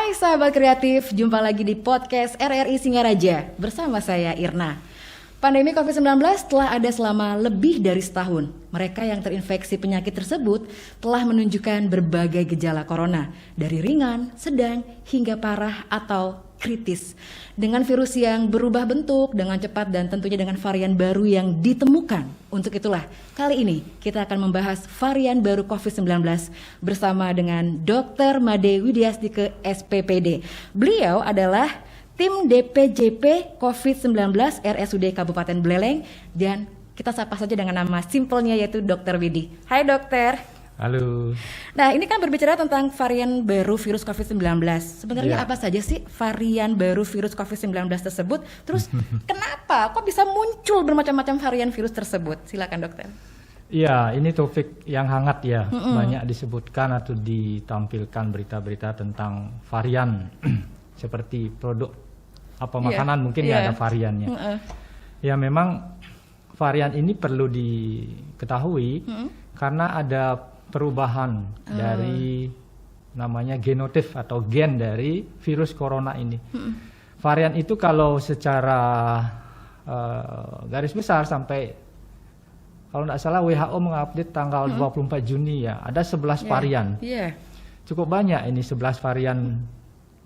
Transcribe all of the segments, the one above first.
Hai sahabat kreatif, jumpa lagi di podcast RRI Singaraja bersama saya Irna. Pandemi COVID-19 telah ada selama lebih dari setahun. Mereka yang terinfeksi penyakit tersebut telah menunjukkan berbagai gejala corona, dari ringan, sedang, hingga parah atau kritis. Dengan virus yang berubah bentuk dengan cepat dan tentunya dengan varian baru yang ditemukan. Untuk itulah, kali ini kita akan membahas varian baru COVID-19 bersama dengan Dr. Made Widiastike SPPD. Beliau adalah tim DPJP COVID-19 RSUD Kabupaten Buleleng dan kita sapa saja dengan nama simpelnya yaitu Dr. Widi. Hai dokter. Halo. Nah, ini kan berbicara tentang varian baru virus COVID-19. Sebenarnya apa saja sih varian baru virus COVID-19 tersebut? Terus kenapa? Kok bisa muncul bermacam-macam varian virus tersebut? Silakan dokter. Iya, ini topik yang hangat ya. Banyak disebutkan atau ditampilkan berita-berita tentang varian seperti produk apa makanan mungkin ya ada variannya. Ya memang varian ini perlu diketahui karena ada perubahan dari namanya genotif atau gen dari virus corona ini. Varian itu kalau secara garis besar sampai kalau tidak salah WHO mengupdate tanggal 24 Juni ya, ada 11 varian. Cukup banyak ini 11 varian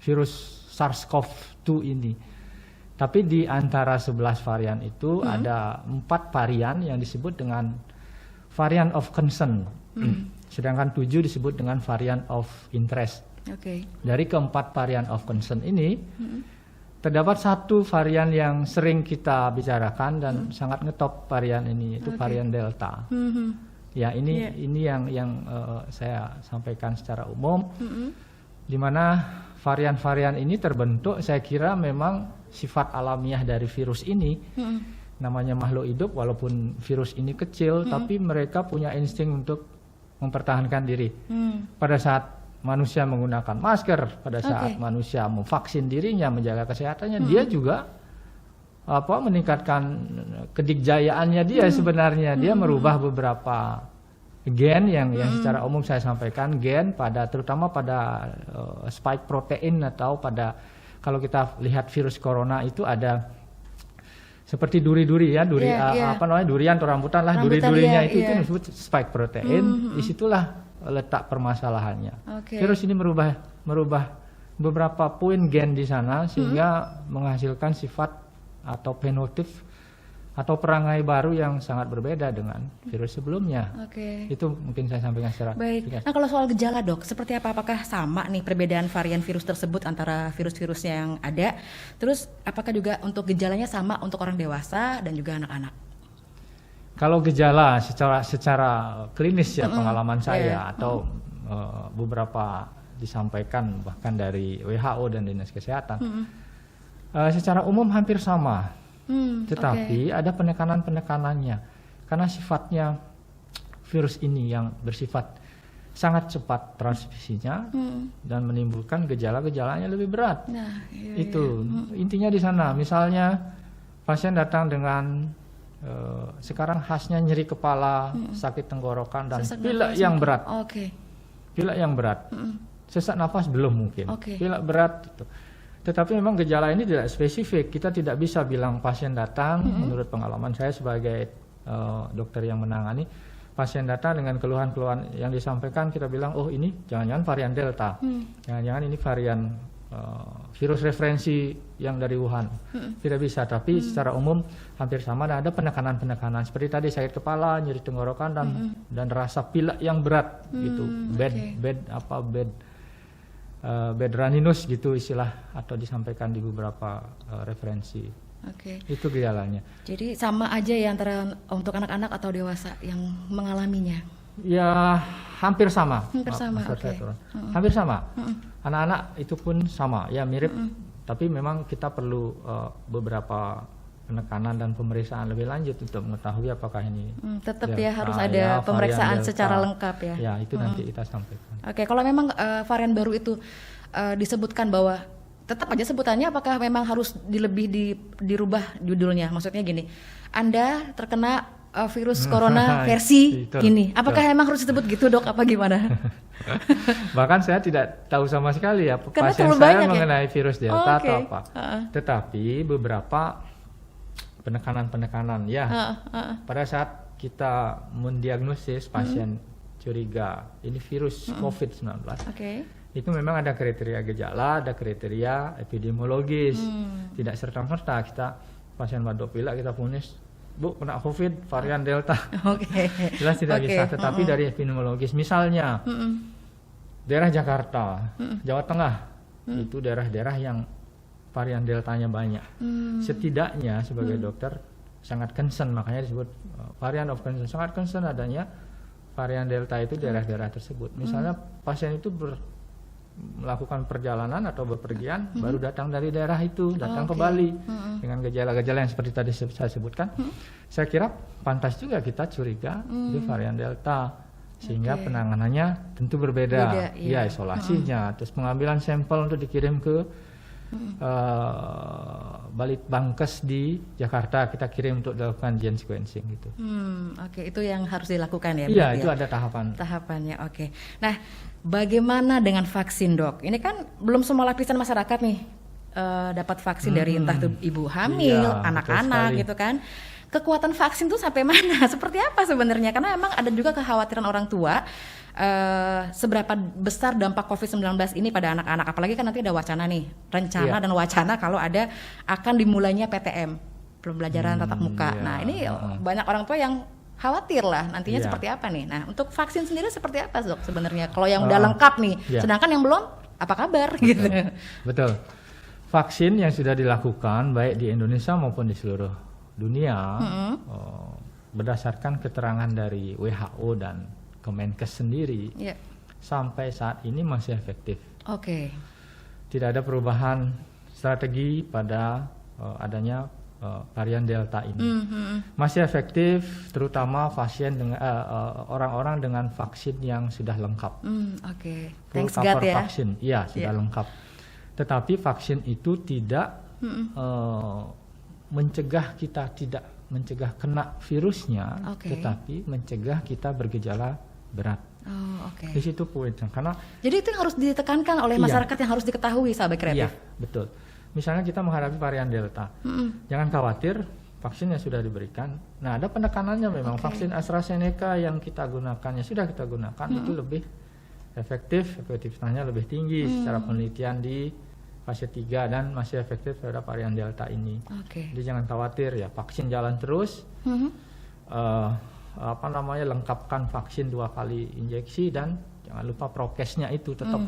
virus SARS-CoV-2 ini. Tapi di antara 11 varian itu ada 4 varian yang disebut dengan variant of concern. Sedangkan 7 disebut dengan variant of interest. Dari keempat variant of concern ini, terdapat satu varian yang sering kita bicarakan dan sangat ngetop varian ini, itu varian Delta. Ya ini yang saya sampaikan secara umum, di mana varian-varian ini terbentuk, saya kira memang sifat alamiah dari virus ini. Namanya makhluk hidup, walaupun virus ini kecil, tapi mereka punya insting untuk mempertahankan diri. Pada saat manusia menggunakan masker, pada saat manusia memvaksin dirinya, menjaga kesehatannya, dia juga meningkatkan kedikjayaannya dia sebenarnya. Dia merubah beberapa gen yang secara umum saya sampaikan, gen terutama pada spike protein atau pada, kalau kita lihat virus corona itu ada seperti duri-duri ya, durian atau rambutan lah, duri-durinya itu disebut spike protein. Disitulah letak permasalahannya. Virus ini merubah beberapa poin gen di sana sehingga menghasilkan sifat atau fenotip atau perangai baru yang sangat berbeda dengan virus sebelumnya. Itu mungkin saya sampaikan secara baik. Nah, kalau soal gejala dok, seperti apa? Apakah sama nih perbedaan varian virus tersebut antara virus-virus yang ada? Terus apakah juga untuk gejalanya sama untuk orang dewasa dan juga anak-anak? Kalau gejala secara klinis ya pengalaman saya atau beberapa disampaikan bahkan dari WHO dan Dinas Kesehatan, secara umum hampir sama. Tetapi ada penekanan-penekanannya karena sifatnya virus ini yang bersifat sangat cepat transmisinya dan menimbulkan gejala-gejalanya lebih berat. Itu intinya di sana. Misalnya pasien datang dengan sekarang khasnya nyeri kepala, sakit tenggorokan dan pilek yang berat. Pilek yang berat. Sesak nafas belum mungkin. Pilek berat itu. Tetapi memang gejala ini tidak spesifik. Kita tidak bisa bilang pasien datang, menurut pengalaman saya sebagai dokter yang menangani, pasien datang dengan keluhan-keluhan yang disampaikan, kita bilang, oh ini jangan-jangan varian Delta, jangan-jangan ini varian virus referensi yang dari Wuhan. Tidak bisa, tapi secara umum hampir sama dan ada penekanan-penekanan. Seperti tadi sakit kepala, nyeri tenggorokan dan rasa pilek yang berat gitu. Bed raninus gitu istilah atau disampaikan di beberapa referensi. Itu gejalanya. Jadi sama aja ya antara untuk anak-anak atau dewasa yang mengalaminya? Ya hampir sama. Hampir sama. Anak-anak itu pun sama, ya mirip. Tapi memang kita perlu beberapa penekanan dan pemeriksaan lebih lanjut untuk mengetahui apakah ini tetap Delta, ya harus ada pemeriksaan secara lengkap ya. Ya itu nanti kita sampaikan. Kalau memang varian baru itu disebutkan bahwa tetap aja sebutannya, apakah memang harus dirubah judulnya? Maksudnya gini, Anda terkena virus corona versi Betul, ini. Apakah betul. emang harus disebut gitu, Dok? Apa gimana? Bahkan saya tidak tahu sama sekali ya Karena pasien terlalu saya banyak ya? mengenai virus Delta atau Oke. apa. Tetapi beberapa penekanan ya pada saat kita mendiagnosis pasien curiga ini virus COVID-19, Oke. itu memang ada kriteria gejala, ada kriteria epidemiologis. Tidak serta-merta kita pasien batuk pilek kita vonis, Bu, kena COVID varian Delta. Oke. Jelas tidak Oke. bisa, tetapi dari epidemiologis. Misalnya, daerah Jakarta, Jawa Tengah, itu daerah-daerah yang varian Deltanya banyak. Setidaknya sebagai dokter sangat concern, makanya disebut varian of concern. Sangat concern adanya varian Delta itu daerah-daerah tersebut. Misalnya pasien itu melakukan perjalanan atau bepergian baru datang dari daerah itu, datang ke Bali dengan gejala-gejala yang seperti tadi saya sebutkan. Saya kira pantas juga kita curiga itu varian Delta, sehingga penanganannya tentu berbeda. Ya, isolasinya, terus pengambilan sampel untuk dikirim ke Balitbangkes di Jakarta, kita kirim untuk dilakukan gene sequencing gitu. Oke, itu yang harus dilakukan ya? Iya, berarti itu ya? ada Tahapannya. Oke. Nah, bagaimana dengan vaksin, Dok? Ini kan belum semua lapisan masyarakat nih dapat vaksin dari entah itu ibu hamil, Iya, anak-anak gitu kan. Kekuatan vaksin tuh sampai mana? Seperti apa sebenarnya? Karena emang ada juga kekhawatiran orang tua seberapa besar dampak COVID-19 ini pada anak-anak. Apalagi kan nanti ada wacana nih, rencana dan wacana kalau ada akan dimulainya PTM, pembelajaran tatap muka. Iya. Nah, ini banyak orang tua yang khawatir lah nantinya seperti apa nih. Nah, untuk vaksin sendiri seperti apa, Dok, sebenarnya? Kalau yang udah lengkap nih, sedangkan yang belum, apa kabar? Gitu. Betul. Vaksin yang sudah dilakukan baik di Indonesia maupun di seluruh dunia berdasarkan keterangan dari WHO dan Kemenkes sendiri sampai saat ini masih efektif. Oke. Tidak ada perubahan strategi pada adanya varian Delta ini. Masih efektif, terutama pasien dengan orang-orang dengan vaksin yang sudah lengkap. Oke. Full Thanks cover God ya. vaksin, iya sudah lengkap. Tetapi vaksin itu tidak mencegah kita tidak mencegah kena virusnya, tetapi mencegah kita bergejala berat. Di situ poinnya. Karena jadi itu yang harus ditekankan oleh masyarakat, yang harus diketahui, sahabat kreatif. Iya, betul. Misalnya kita menghadapi varian Delta, jangan khawatir, vaksinnya sudah diberikan. Nah, ada penekanannya memang. Vaksin AstraZeneca yang kita gunakan, sudah kita gunakan, itu lebih efektif, efektivitasnya lebih tinggi secara penelitian di fase 3 dan masih efektif pada varian Delta ini. Jadi jangan khawatir ya, vaksin jalan terus. Lengkapkan vaksin 2 kali injeksi dan jangan lupa prokesnya itu tetap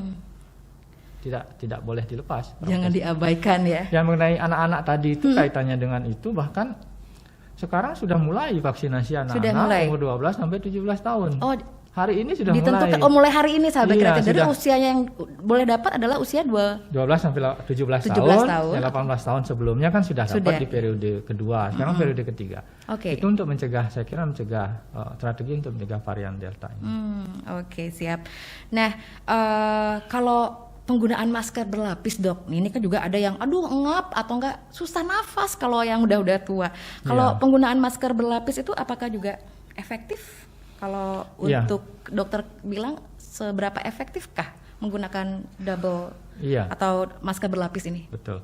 tidak boleh dilepas. Jangan diabaikan ya. Yang mengenai anak-anak tadi itu kaitannya dengan itu, bahkan sekarang sudah mulai vaksinasi anak-anak umur 12 sampai 17 tahun. Oh, hari ini sudah ditentukan, mulai. Mulai hari ini, sahabat kreatif. Jadi sudah. usianya yang boleh dapat adalah usia 12 sampai 17 tahun. Ya, 18 tahun sebelumnya kan sudah dapat di periode kedua. Sekarang periode ketiga. Itu untuk mencegah, saya kira mencegah strategi untuk mencegah varian Delta ini. Oke, siap. Nah, kalau penggunaan masker berlapis, Dok, ini kan juga ada yang engap atau enggak susah nafas kalau yang udah tua. Kalau penggunaan masker berlapis itu apakah juga efektif? Kalau untuk dokter bilang seberapa efektifkah menggunakan double atau masker berlapis ini? Betul.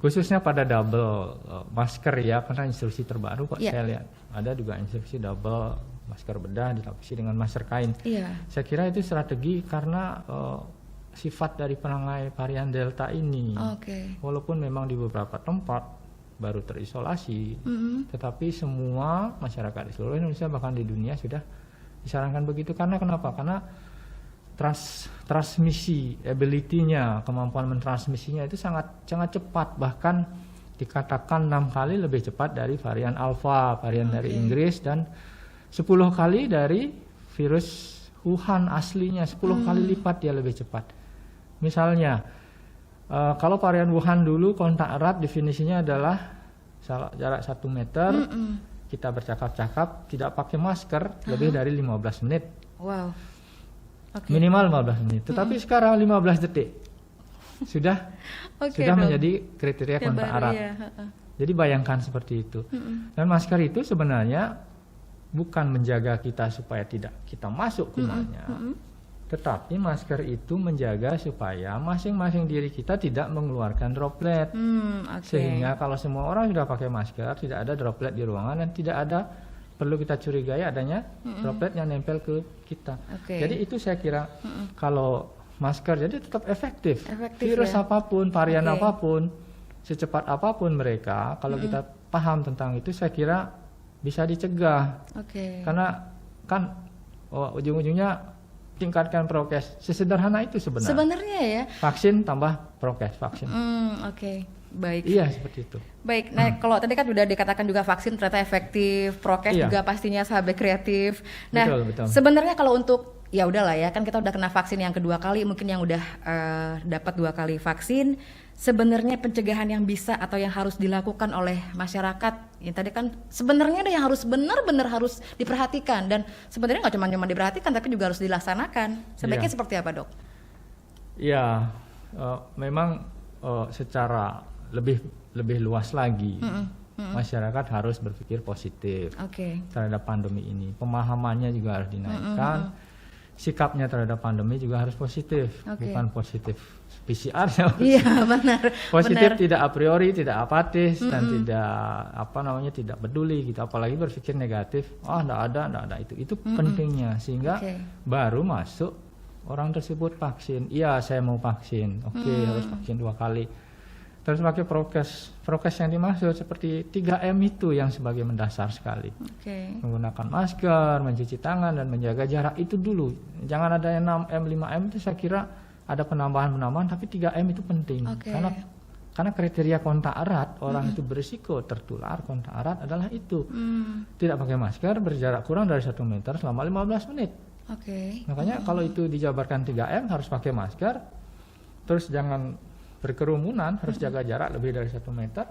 Khususnya pada double masker ya, karena instruksi terbaru kok saya lihat ada juga instruksi double masker bedah dilapisi dengan masker kain. Saya kira itu strategi karena sifat dari penanganan varian Delta ini. Walaupun memang di beberapa tempat baru terisolasi, tetapi semua masyarakat di seluruh Indonesia bahkan di dunia sudah disarankan begitu. Karena kenapa? Karena transmisi ability-nya, kemampuan mentransmisinya itu sangat cepat, bahkan dikatakan 6 kali lebih cepat dari varian Alpha, varian dari Inggris, dan 10 kali dari virus Wuhan aslinya, 10 kali lipat dia lebih cepat. Misalnya kalau varian Wuhan dulu kontak erat definisinya adalah jarak 1 meter, kita bercakap-cakap tidak pakai masker lebih dari 15 menit. Minimal 15 menit. Tetapi sekarang 15 detik sudah menjadi kriteria kontak erat. Jadi bayangkan seperti itu. Dan masker itu sebenarnya bukan menjaga kita supaya tidak kita masuk kumannya, tetapi masker itu menjaga supaya masing-masing diri kita tidak mengeluarkan droplet. Sehingga kalau semua orang sudah pakai masker, tidak ada droplet di ruangan dan tidak ada perlu kita curigai adanya droplet yang nempel ke kita. Jadi itu saya kira kalau masker jadi tetap efektif virus apapun, varian apapun, secepat apapun mereka, kalau kita paham tentang itu, saya kira bisa dicegah. Karena kan ujung-ujungnya tingkatkan prokes, sesederhana itu sebenarnya ya. Vaksin tambah prokes, vaksin. Baik. Iya, seperti itu. Baik. Nah, kalau tadi kan sudah dikatakan juga vaksin ternyata efektif, prokes juga pastinya sahabat kreatif. Nah, betul. Sebenarnya kalau untuk ya udahlah ya, kan kita udah kena vaksin yang kedua kali, mungkin yang udah dapat 2 kali vaksin, sebenarnya pencegahan yang bisa atau yang harus dilakukan oleh masyarakat, yang tadi kan sebenarnya ada yang harus benar-benar harus diperhatikan, dan sebenarnya nggak cuma diperhatikan tapi juga harus dilaksanakan. Sebaiknya seperti apa, Dok? Ya, memang secara lebih luas lagi, masyarakat harus berpikir positif terhadap pandemi ini. Pemahamannya juga harus dinaikkan. Sikapnya terhadap pandemi juga harus positif, bukan positif PCR. Iya, benar. Positif, tidak a priori, tidak apatis, dan tidak peduli gitu. Apalagi berpikir negatif, enggak ada itu pentingnya, sehingga baru masuk orang tersebut vaksin. Iya, saya mau vaksin. Harus vaksin 2 kali. Terus pakai prokes yang dimaksud seperti 3M itu yang sebagai mendasar sekali. Menggunakan masker, mencuci tangan, dan menjaga jarak itu dulu. Jangan ada yang 6M, 5M itu saya kira ada penambahan, tapi 3M itu penting. Karena kriteria kontak erat, orang itu berisiko tertular kontak erat adalah itu. Tidak pakai masker, berjarak kurang dari 1 meter selama 15 menit. Makanya kalau itu dijabarkan 3M harus pakai masker, terus jangan berkerumunan, harus jaga jarak lebih dari 1 meter,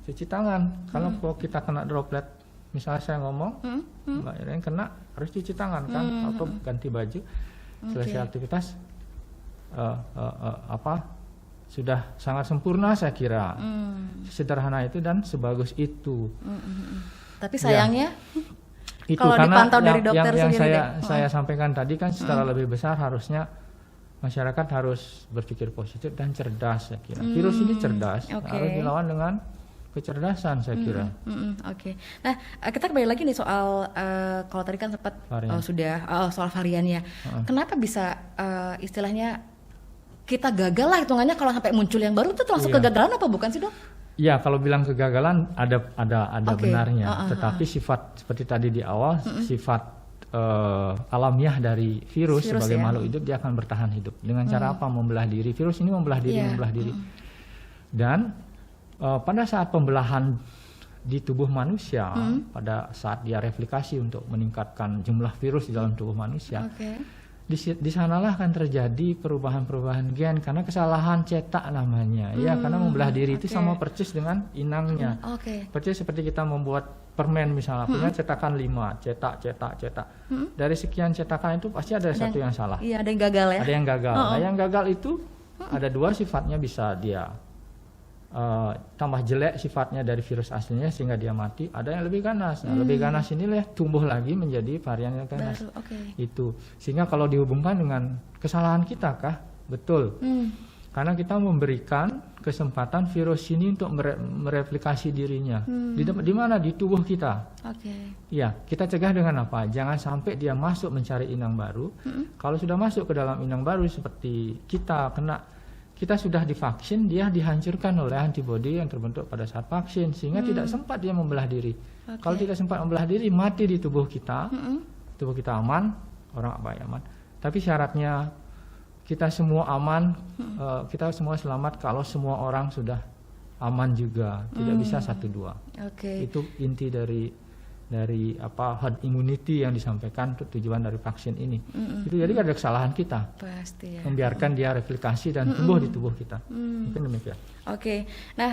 cuci tangan. Kalau kita kena droplet, misalnya saya ngomong, Mbak Irene kena, harus cuci tangan kan, atau ganti baju, selesai aktivitas, sudah sangat sempurna saya kira. Sederhana itu dan sebagus itu. Tapi sayangnya, itu kalau karena dipantau dari dokter yang sendiri saya sampaikan tadi kan secara lebih besar harusnya masyarakat harus berpikir positif dan cerdas, saya kira. Virus ini cerdas, harus dilawan dengan kecerdasan, saya kira. Nah, kita kembali lagi nih soal kalau tadi kan sempat soal variannya. Kenapa bisa istilahnya kita gagal lah hitungannya kalau sampai muncul yang baru itu langsung kegagalan apa bukan sih, Dok? Ya, kalau bilang kegagalan ada benarnya. Tetapi sifat seperti tadi di awal, sifat alamiah dari virus sebagai makhluk hidup, dia akan bertahan hidup dengan cara apa? Membelah diri. Virus ini membelah diri. Dan pada saat pembelahan di tubuh manusia, pada saat dia replikasi untuk meningkatkan jumlah virus di dalam tubuh manusia, di sanalah akan terjadi perubahan-perubahan gen karena kesalahan cetak namanya. Ya, karena membelah diri itu sama persis dengan inangnya. Persis seperti kita membuat permen misalnya, punya cetakan 5, cetak. Dari sekian cetakan itu pasti ada satu yang salah. Iya, ada yang gagal ya. Ada yang gagal. Nah, yang gagal itu ada 2 sifatnya, bisa dia tambah jelek sifatnya dari virus aslinya sehingga dia mati. Ada yang lebih ganas. Nah, lebih ganas inilah tumbuh lagi menjadi varian yang ganas. Itu. Sehingga kalau dihubungkan dengan kesalahan kita kah? Betul. Karena kita memberikan kesempatan virus ini untuk mereplikasi dirinya. Di mana? Di tubuh kita. Ya, kita cegah dengan apa? Jangan sampai dia masuk mencari inang baru. Kalau sudah masuk ke dalam inang baru seperti kita sudah divaksin, dia dihancurkan oleh antibodi yang terbentuk pada saat vaksin, sehingga tidak sempat dia membelah diri. Kalau tidak sempat membelah diri, mati di tubuh kita. Tubuh kita aman, orang aman. Tapi syaratnya kita semua aman, kita semua selamat kalau semua orang sudah aman juga. Tidak bisa 1-2. Itu inti dari herd immunity yang disampaikan tujuan dari vaksin ini. Itu jadi ada kesalahan kita. Pasti ya. Membiarkan dia replikasi dan tumbuh di tubuh kita. Mungkin demikian. Nah,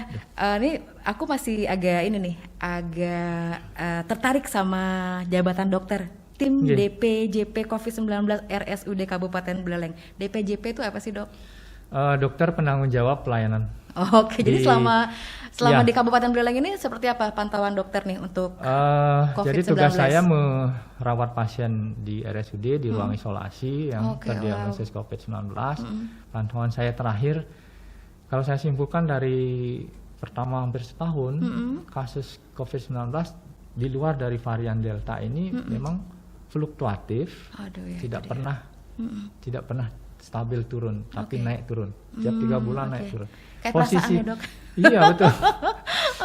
ini aku masih agak tertarik sama jabatan dokter. Tim DPJP COVID-19 RSUD Kabupaten Buleleng. DPJP itu apa sih, Dok? Dokter penanggung jawab pelayanan Oke, jadi selama di Kabupaten Buleleng ini seperti apa pantauan dokter nih untuk COVID-19? Jadi tugas saya merawat pasien di RSUD di ruang isolasi yang terdiagnosis COVID-19. Pantauan saya terakhir, kalau saya simpulkan dari pertama hampir setahun, kasus COVID-19 di luar dari varian Delta ini memang fluktuatif, tidak pernah stabil turun, tapi naik turun. Setiap 3 bulan naik turun. Kayak posisi ya, Dok. Iya betul.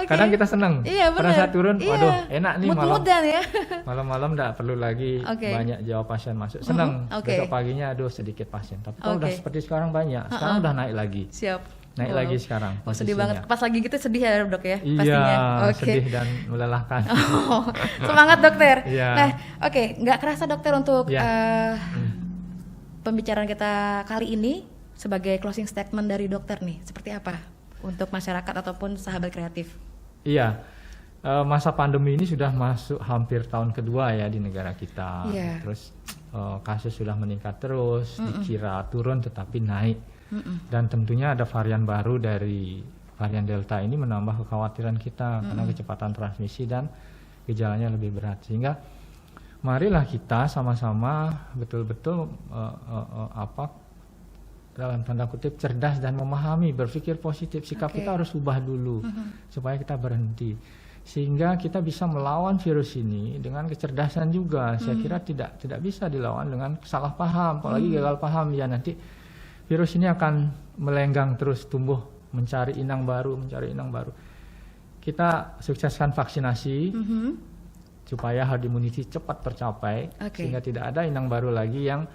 Kadang kita senang, pada saat turun, waduh enak nih malam-malam nggak perlu lagi banyak jawab pasien masuk, senang. Besok paginya aduh sedikit pasien, tapi kalau udah seperti sekarang banyak, sekarang udah naik lagi. Naik lagi sekarang posisinya. Sedih banget, pas lagi gitu sedih ya Dok ya? Iya, pastinya. Sedih dan melelahkan. Semangat dokter. Nah, nggak kerasa dokter untuk pembicaraan kita kali ini sebagai closing statement dari dokter nih, seperti apa untuk masyarakat ataupun sahabat kreatif? Iya, masa pandemi ini sudah masuk hampir tahun kedua ya di negara kita. Terus kasus sudah meningkat terus, dikira turun tetapi naik. Dan tentunya ada varian baru dari varian Delta ini menambah kekhawatiran kita karena kecepatan transmisi dan gejalanya lebih berat. Sehingga marilah kita sama-sama betul-betul dalam tanda kutip cerdas dan memahami, berpikir positif. Sikap kita harus ubah dulu supaya kita berhenti, sehingga kita bisa melawan virus ini dengan kecerdasan juga. Saya kira tidak bisa dilawan dengan salah paham, apalagi gagal paham ya, nanti virus ini akan melenggang terus, tumbuh, mencari inang baru. Kita sukseskan vaksinasi supaya herd immunity cepat tercapai, sehingga tidak ada inang baru lagi yang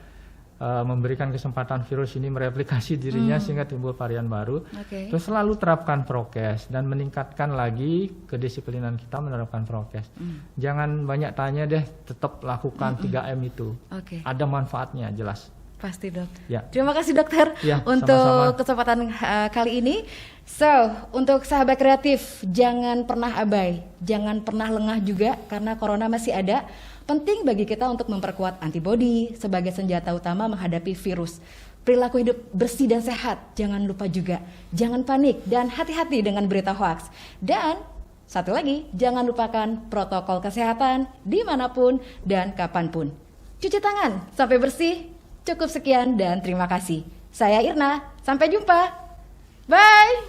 memberikan kesempatan virus ini mereplikasi dirinya sehingga timbul varian baru. Terus selalu terapkan prokes dan meningkatkan lagi kedisiplinan kita menerapkan prokes. Jangan banyak tanya deh, tetap lakukan 3M itu. Ada manfaatnya jelas. Pasti Dok. Ya. Terima kasih dokter untuk sama-sama kesempatan kali ini. So, untuk sahabat kreatif, jangan pernah abai, jangan pernah lengah juga karena corona masih ada. Penting bagi kita untuk memperkuat antibodi sebagai senjata utama menghadapi virus. Perilaku hidup bersih dan sehat, jangan lupa juga. Jangan panik dan hati-hati dengan berita hoax. Dan satu lagi, jangan lupakan protokol kesehatan dimanapun dan kapanpun. Cuci tangan sampai bersih. Cukup sekian dan terima kasih. Saya Irna, sampai jumpa. Bye.